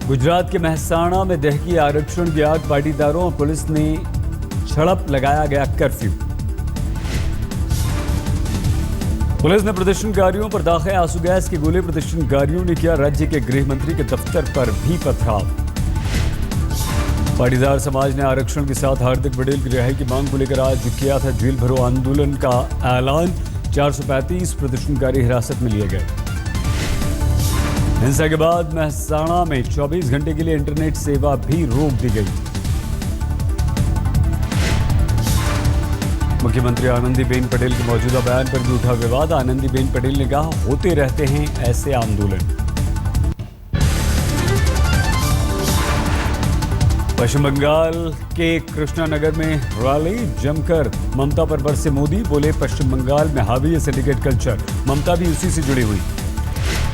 गुजरात के मेहसाणा में दहकी आरक्षण की आग, पाटीदारों और पुलिस ने झड़प, लगाया गया कर्फ्यू। पुलिस ने प्रदर्शनकारियों पर दागे आंसू गैस के गोले, प्रदर्शनकारियों ने किया राज्य के गृह मंत्री के दफ्तर पर भी पथराव। पाटीदार समाज ने आरक्षण के साथ हार्दिक पटेल की रिहाई की मांग को लेकर आज किया था जेल भरो आंदोलन का ऐलान। 435 प्रदर्शनकारी हिरासत में लिए गए। हिंसा के बाद मेहसाणा में 24 घंटे के लिए इंटरनेट सेवा भी रोक दी गई। मुख्यमंत्री आनंदीबेन पटेल के मौजूदा बयान पर भी उठा विवाद। आनंदीबेन पटेल ने कहा, होते रहते हैं ऐसे आंदोलन। पश्चिम बंगाल के कृष्णानगर में रैली, जमकर ममता पर बरसे मोदी, बोले पश्चिम बंगाल में हावी है सिंडिकेट कल्चर, ममता भी उसी से जुड़ी हुई।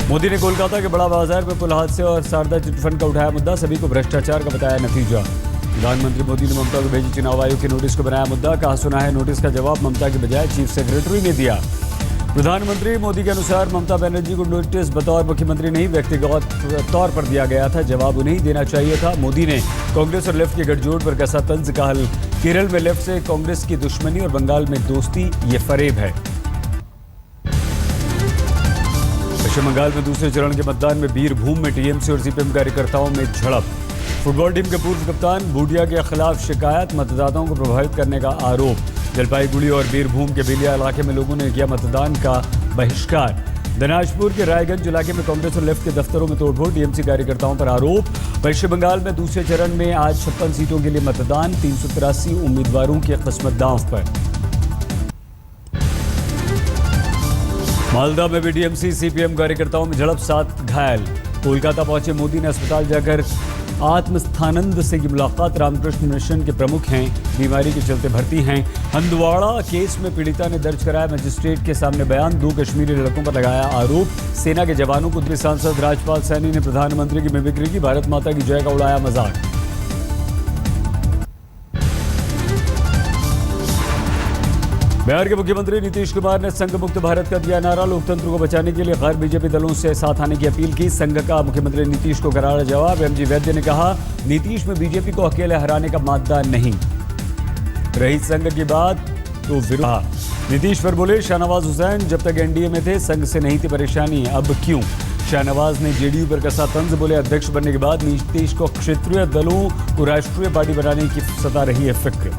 मोदी ने कोलकाता के बड़ा बाजार में पुल हादसे और शारदा चिटफंड का उठाया मुद्दा, सभी को भ्रष्टाचार का बताया नतीजा। प्रधानमंत्री मोदी ने ममता को भेजी चुनाव आयोग के नोटिस को बनाया मुद्दा, कहा सुना है नोटिस का जवाब ममता के बजाय चीफ सेक्रेटरी ने दिया। प्रधानमंत्री मोदी के अनुसार ममता बनर्जी को नोटिस बतौर मुख्यमंत्री नहीं, व्यक्तिगत तौर पर दिया गया था, जवाब उन्हें देना चाहिए था। मोदी ने कांग्रेस और लेफ्ट के गठजोड़ पर कसा तंज, कहा केरल में लेफ्ट से कांग्रेस की दुश्मनी और बंगाल में दोस्ती ये फरेब है। पश्चिम बंगाल में दूसरे चरण के मतदान में बीरभूम में टीएमसी और सीपीएम कार्यकर्ताओं में झड़प। फुटबॉल टीम के पूर्व कप्तान बूटिया के खिलाफ शिकायत, मतदाताओं को प्रभावित करने का आरोप। जलपाईगुड़ी और बीरभूम के बेलिया इलाके में लोगों ने किया मतदान का बहिष्कार। दिनाजपुर के रायगंज इलाके में कांग्रेस और लेफ्ट के दफ्तरों में तोड़फोड़, टीएमसी कार्यकर्ताओं पर आरोप। पश्चिम बंगाल में दूसरे चरण में आज 56 सीटों के लिए मतदान, 383 उम्मीदवारों की किस्मत दांव पर। मालदा में भी टीएमसी सीपीएम कार्यकर्ताओं में झड़प, 7 घायल। कोलकाता पहुंचे मोदी ने अस्पताल जाकर आत्मस्थानंद से की मुलाकात। रामकृष्ण मिशन के प्रमुख हैं, बीमारी के चलते भर्ती हैं। हंदवाड़ा केस में पीड़िता ने दर्ज कराया मजिस्ट्रेट के सामने बयान, 2 कश्मीरी लड़कों पर लगाया आरोप। सेना के जवानों को सांसद राजपाल सैनी ने प्रधानमंत्री की मिमिक्री की, भारत माता की जय का उड़ाया मजाक। बिहार के मुख्यमंत्री नीतीश कुमार ने संघ मुक्त भारत का दिया नारा, लोकतंत्र को बचाने के लिए गैर बीजेपी दलों से साथ आने की अपील की। संघ का मुख्यमंत्री नीतीश को करारा जवाब। एमजी वैद्य ने कहा, नीतीश में बीजेपी को अकेले हराने का मादा नहीं। रही संघ की बात तो विरोध। नीतीश पर बोले शाहनवाज हुसैन, जब तक एनडीए में थे संघ से नहीं थी परेशानी, अब क्यों? शाहनवाज ने जेडीयू पर कसा तंज, बोले अध्यक्ष बनने के बाद नीतीश को क्षेत्रीय दलों को राष्ट्रीय पार्टी बनाने की सता रही है फिक्र।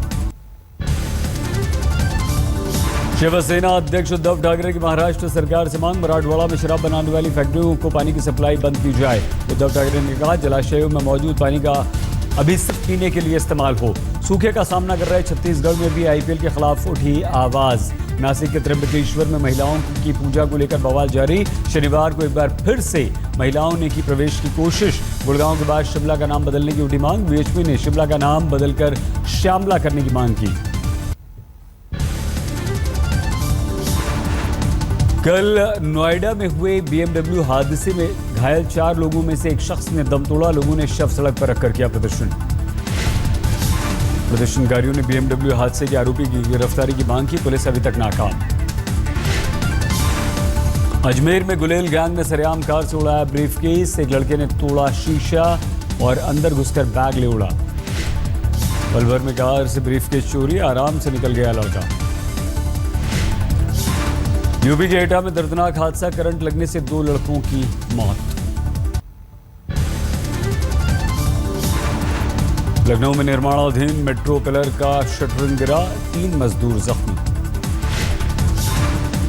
शिवसेना अध्यक्ष उद्धव ठाकरे की महाराष्ट्र सरकार से मांग, मराठवाड़ा में शराब बनाने वाली फैक्ट्रियों को पानी की सप्लाई बंद की जाए। उद्धव ठाकरे ने कहा, जलाशयों में मौजूद पानी का अभी सिर्फ पीने के लिए इस्तेमाल हो। सूखे का सामना कर रहे छत्तीसगढ़ में भी आईपीएल के खिलाफ उठी आवाज। नासिक के त्र्यंबकेश्वर में महिलाओं की पूजा को लेकर बवाल जारी। शनिवार को एक बार फिर से महिलाओं ने की प्रवेश की कोशिश। गुड़गांव के बाद शिमला का नाम बदलने की उठी मांग। बीएचपी ने शिमला का नाम बदलकर श्यामला करने की मांग की। कल नोएडा में हुए बीएमडब्ल्यू हादसे में घायल 4 लोगों में से एक शख्स ने दम तोड़ा। लोगों ने शव सड़क पर रखकर किया प्रदर्शन। प्रदर्शनकारियों ने बीएमडब्ल्यू हादसे के आरोपी की गिरफ्तारी की मांग की, पुलिस अभी तक नाकाम। अजमेर में गुलेल गैंग ने सरेआम कार से उड़ाया ब्रीफकेस। एक लड़के ने तोड़ा शीशा और अंदर घुसकर बैग ले उड़ा। पलवल में कार से ब्रीफकेस चोरी, आराम से निकल गया लड़का। यूपी के एटा में दर्दनाक हादसा, करंट लगने से 2 लड़कों की मौत। लखनऊ में निर्माणाधीन मेट्रो पिलर का शटरिंग गिरा, 3 मजदूर जख्मी।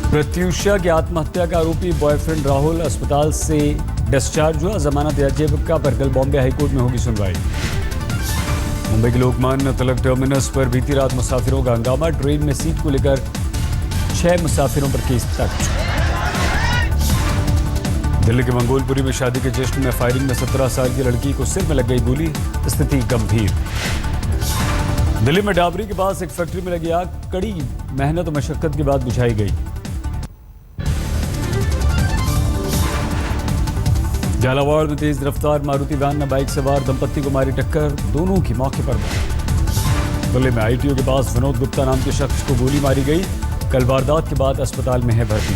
प्रत्युषा की आत्महत्या का आरोपी बॉयफ्रेंड राहुल अस्पताल से डिस्चार्ज हुआ। जमानत याचिका पर कल बॉम्बे हाईकोर्ट में होगी सुनवाई। मुंबई के लोकमान्य तिलक टर्मिनस पर बीती रात मुसाफिरों का हंगामा, ट्रेन में सीट को लेकर 6 मुसाफिरों पर केस दर्ज। दिल्ली के मंगोलपुरी में शादी के जश्न में फायरिंग में 17 साल की लड़की को सिर में लग गई गोली, स्थिति गंभीर। दिल्ली में डाबरी के पास एक फैक्ट्री में लगी आग, कड़ी मेहनत और मशक्कत के बाद बुझाई गई। झालावाड़ में तेज रफ्तार मारुति वैन ने बाइक सवार दंपत्ति को मारी टक्कर, दोनों की मौके पर मौत। दिल्ली में आईटीओ के पास विनोद गुप्ता नाम के शख्स को गोली मारी गई, कल वारदात के बाद अस्पताल में है भर्ती।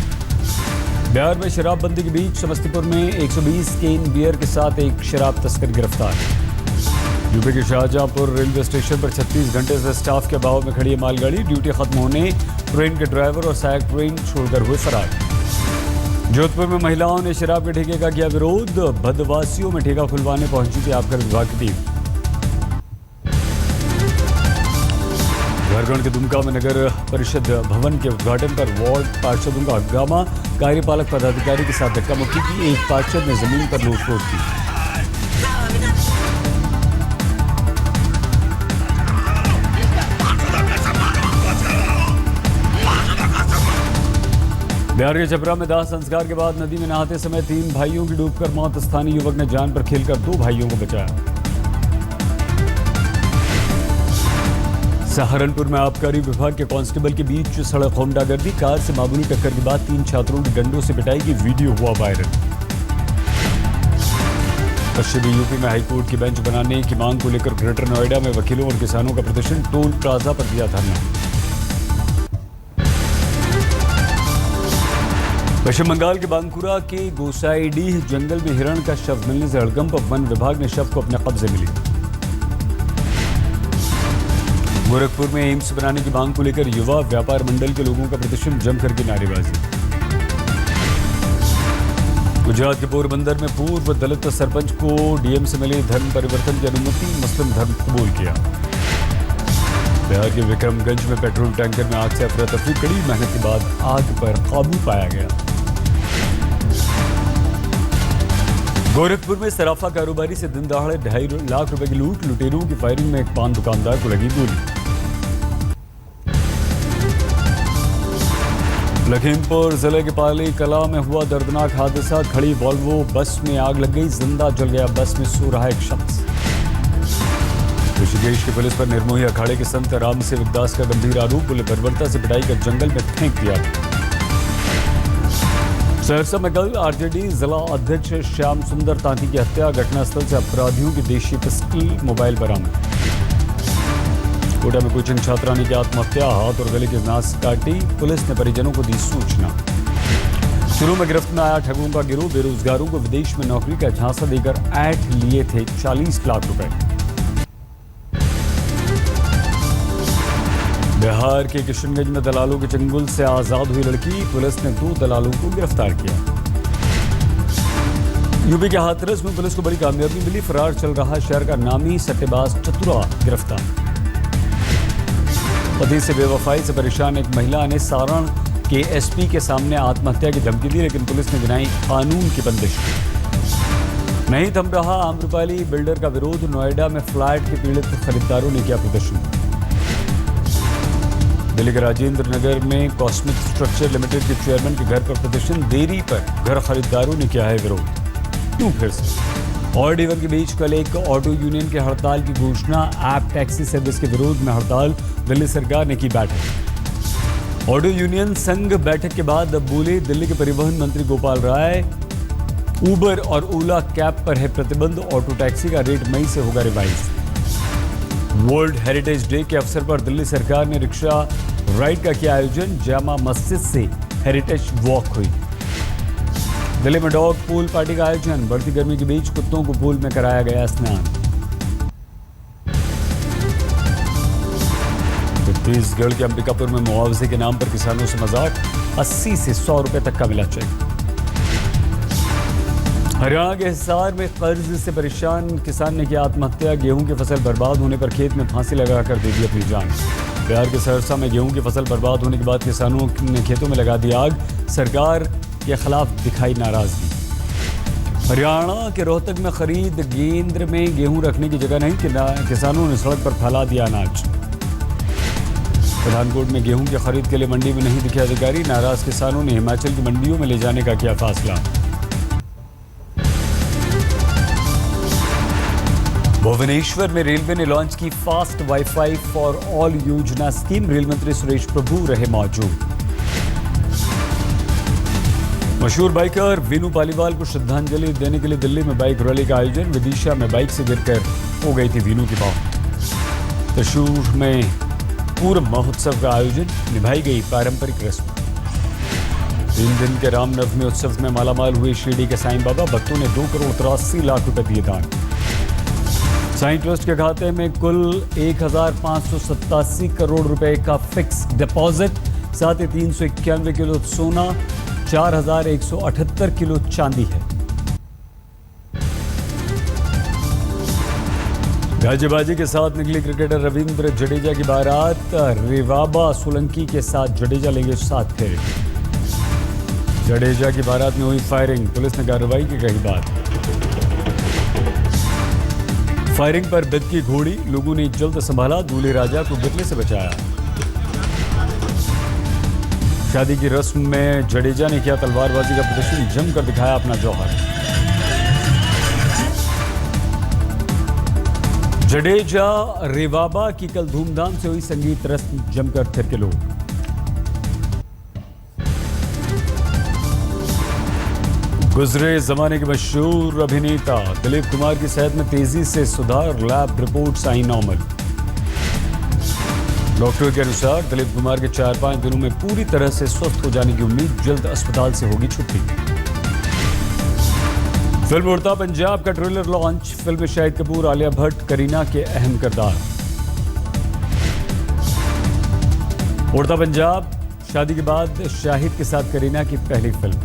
बिहार में शराबबंदी के बीच समस्तीपुर में 120 केन बियर के साथ एक शराब तस्कर गिरफ्तार। यूपी के शाहजहांपुर रेलवे स्टेशन पर 36 घंटे से स्टाफ के अभाव में खड़ी है मालगाड़ी। ड्यूटी खत्म होने ट्रेन के ड्राइवर और सहायक ट्रेन छोड़कर हुए फरार। जोधपुर में महिलाओं ने शराब के ठेके का किया विरोध। भदवासियों में ठेका खुलवाने पहुंची थी आबकारी विभाग की टीम। झारखंड के दुमका में नगर परिषद भवन के उद्घाटन पर वार्ड पार्षदों का हंगामा। कार्यपालक पदाधिकारी के साथ धक्का मुक्की की। एक पार्षद ने जमीन पर लूटफोट की। बिहार के छपरा में दाह संस्कार के बाद नदी में नहाते समय 3 भाइयों की डूबकर मौत। स्थानीय युवक ने जान पर खेलकर 2 भाइयों को बचाया। सहारनपुर में आबकारी विभाग के कांस्टेबल के बीच सड़क होमडागर्दी। कार से मामूली टक्कर के बाद 3 छात्रों की डंडों से पिटाई की वीडियो हुआ वायरल। पश्चिमी यूपी में हाईकोर्ट की बेंच बनाने की मांग को लेकर ग्रेटर नोएडा में वकीलों और किसानों का प्रदर्शन। टोल प्लाजा पर दिया धरना। पश्चिम बंगाल के बांकुरा के गोसाईडीह जंगल में हिरण का शव मिलने से हड़कंप। वन विभाग ने शव को अपने कब्जे में लिया। गोरखपुर में एम्स बनाने की मांग को लेकर युवा व्यापार मंडल के लोगों का प्रदर्शन। जमकर की नारेबाजी। गुजरात के पोरबंदर में पूर्व दलित सरपंच को डीएम से मिली धर्म परिवर्तन की अनुमति। मुस्लिम धर्म कबूल किया। बिहार के विक्रमगंज में पेट्रोल टैंकर में आग से अफरा-तफरी। कड़ी मेहनत के बाद आग पर काबू पाया गया। गोरखपुर में सराफा कारोबारी से दिन दहाड़े 2.5 लाख रुपए की लूट। लुटेरों की फायरिंग में एक पान दुकानदार को लगी गोली। लखीमपुर जिले के पाली कला में हुआ दर्दनाक हादसा। खड़ी वॉल्वो बस में आग लग गई। जिंदा जल गया बस में सो रहा एक शख्स। ऋषिकेश की पुलिस पर निर्मोही अखाड़े के संत राम सेवक दास का गंभीर आरोप। पुलिस बर्बरता से पिटाई कर जंगल में फेंक दिया। सहरसा में कल आरजेडी जिला अध्यक्ष श्याम सुंदर तांती की हत्या। घटनास्थल से अपराधियों की देशी पिस्टल मोबाइल बरामद। कोटा में कोचिंग छात्रा ने की आत्महत्या। हाथ और गले की नास काटी। पुलिस ने परिजनों को दी सूचना। शुरू में गिरफ्त में आया ठगों का गिरोह। बेरोजगारों को विदेश में नौकरी का झांसा देकर ऐठ लिए थे 40 लाख रुपए। बिहार के किशनगंज में दलालों के चंगुल से आजाद हुई लड़की। पुलिस ने 2 दलालों को गिरफ्तार किया। यूपी के हाथरस में पुलिस को बड़ी कामयाबी मिली। फरार चल रहा शहर का नामी सट्टेबाज चतुरा गिरफ्तार। पति से बेवफाई से परेशान एक महिला ने सारण के एसपी के सामने आत्महत्या की धमकी दी, लेकिन पुलिस ने गिनाई कानून की बंदिश। नहीं थम रहा आम्रपाली बिल्डर का विरोध। नोएडा में फ्लैट के पीड़ित खरीदारों ने किया प्रदर्शन। दिल्ली के राजेंद्र नगर में कॉस्मिक स्ट्रक्चर लिमिटेड के चेयरमैन के घर पर प्रदर्शन। देरी पर घर खरीदारों ने किया है विरोध। क्यों फिर से? ऑड इवन के बीच कल एक ऑटो यूनियन के हड़ताल की घोषणा। ऐप टैक्सी सर्विस के विरोध में हड़ताल। दिल्ली सरकार ने की बैठक। ऑटो यूनियन संघ बैठक के बाद अब बोले दिल्ली के परिवहन मंत्री गोपाल राय। उबर और ओला कैब पर है प्रतिबंध। ऑटो टैक्सी का रेट मई से होगा रिवाइज। वर्ल्ड हेरिटेज डे के अवसर पर दिल्ली सरकार ने रिक्शा राइड का किया आयोजन। जामा मस्जिद से हेरिटेज वॉक हुई। दिल्ली में डॉग पूल पार्टी का आयोजन। बढ़ती गर्मी के बीच कुत्तों को पूल में कराया गया स्नान। छत्तीसगढ़ के अंबिकापुर में मुआवजे के नाम पर किसानों से मजाक। 80 से 100 रुपए तक का मिला चेक। हरियाणा के हिसार में कर्ज से परेशान किसान ने किया आत्महत्या। गेहूं की फसल बर्बाद होने पर खेत में फांसी लगाकर दे दी अपनी जान। बिहार के सहरसा में गेहूं की फसल बर्बाद होने के बाद किसानों ने खेतों में लगा दी आग। सरकार के खिलाफ दिखाई नाराजगी। हरियाणा के रोहतक में खरीद केंद्र में गेहूं रखने की जगह नहीं। किसानों ने सड़क पर फैला दिया अनाज। पठानकोट में गेहूं की खरीद के लिए मंडी में नहीं दिखे अधिकारी। नाराज किसानों ने हिमाचल की मंडियों में ले जाने का किया फैसला। भुवनेश्वर में रेलवे ने लॉन्च की फास्ट वाईफाई फॉर ऑल योजना स्कीम। रेल मंत्री सुरेश प्रभु रहे मौजूद। मशहूर बाइकर वीनू पालीवाल को श्रद्धांजलि देने के लिए दिल्ली में बाइक रैली का आयोजन। विदिशा में बाइक से गिरकर हो गई थी वीनू की मौत। त्रिशूर में पूर्व महोत्सव का आयोजन। निभाई गई पारंपरिक रस्म। 3 दिन के रामनवमी उत्सव में मालामाल हुए शिरडी के साईं बाबा। भक्तों ने 2,83,00,000 रुपए दिए दान। साईं ट्रस्ट के खाते में कुल 1,587 करोड़ रुपए का फिक्स डिपॉजिट, साथ ही 391 किलो सोना, 4,178 किलो चांदी है। गाजीबाजी के साथ निकली क्रिकेटर रविंद्र जडेजा की बारात। रेवाबा सोलंकी के साथ जडेजा लेंगे 7 फेरे। जडेजा की बारात में हुई फायरिंग, पुलिस ने कार्रवाई की कही बात। फायरिंग पर बिदकी घोड़ी, लोगों ने जल्द संभाला, दूल्हे राजा को गिरने से बचाया। शादी की रस्म में जडेजा ने किया तलवारबाजी का प्रदर्शन, जमकर दिखाया अपना जौहर। जडेजा रेवाबा की कल धूमधाम से हुई संगीत रस्म, जमकर थिरके लोग। गुजरे जमाने के मशहूर अभिनेता दिलीप कुमार की सेहत में तेजी से सुधार, लैब रिपोर्ट्स आई नॉर्मल। डॉक्टर के अनुसार दिलीप कुमार के 4-5 दिनों में पूरी तरह से स्वस्थ हो जाने की उम्मीद, जल्द अस्पताल से होगी छुट्टी। फिल्म उड़ता पंजाब का ट्रेलर लॉन्च, फिल्म में शाहिद कपूर, आलिया भट्ट, करीना के अहम किरदार। उड़ता पंजाब शादी के बाद शाहिद के साथ करीना की पहली फिल्म।